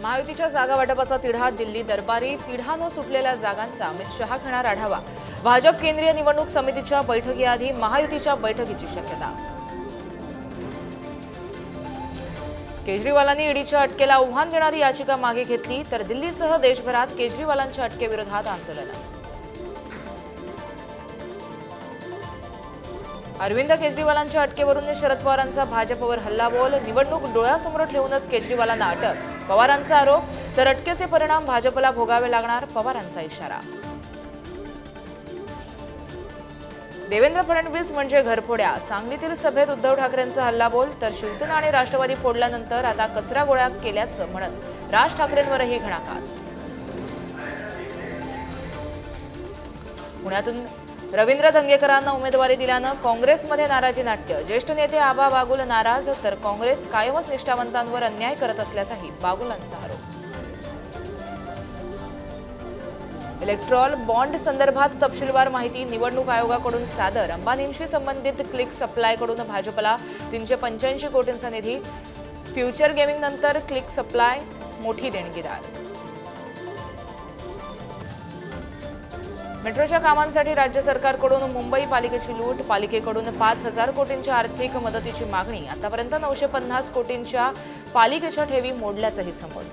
महायुतीच्या जागा वाटपाचा तिढा दिल्ली दरबारी तिढा न सुटलेल्या जागांचा अमित शहा घेणार आढावा। भाजप केंद्रीय निवडणूक समितीच्या बैठकीआधी महायुतीच्या बैठकीची शक्यता। केजरीवालांनी ईडीच्या अटकेला आव्हान देणारी याचिका मागे घेतली तर दिल्लीसह देशभरात केजरीवालांच्या अटकेविरोधात आंदोलन। अरविंद केजरीवालांच्या अटकेवरून शरद पवारांचा भाजपवर हल्लाबोल। निवडणूक डोळ्यासमोर ठेवूनच केजरीवालांना अटक, पवारांचा आरोप। तर अटकेचे परिणाम भाजपला भोगावे लागणार, पवारांचा इशारा। देवेंद्र फडणवीस म्हणजे घरफोड्या, सांगलीतील सभेत उद्धव ठाकरेंचा हल्लाबोल। तर शिवसेना आणि राष्ट्रवादी फोडल्यानंतर आता कचरा गोळा केल्याचं म्हणत राज ठाकरेंवरही घणाघात। पुण्यातून रवींद्र धंगेकरांना उमेदवारी दिल्यानं काँग्रेसमध्ये नाराजी नाट्य। ज्येष्ठ नेते आबा बागुल नाराज, तर काँग्रेस कायमच निष्ठावंतांवर अन्याय करत असल्याचाही बागुलांचा आरोप। इलेक्ट्रॉल बॉन्ड संदर्भात तपशीलवार माहिती निवडणूक आयोगाकडून सादर। अंबानींशी संबंधित क्लिक सप्लायकडून भाजपला 385 कोटींचा निधी। फ्युचर गेमिंग नंतर क्लिक सप्लाय मोठी देणगीदार। मेट्रोच्या कामांसाठी राज्य सरकारकडून मुंबई पालिकेची लूट। पालिकेकडून 5,000 कोटींच्या आर्थिक मदतीची मागणी। आतापर्यंत 950 कोटींच्या पालिकेच्या ठेवी मोडल्याचंही समोर।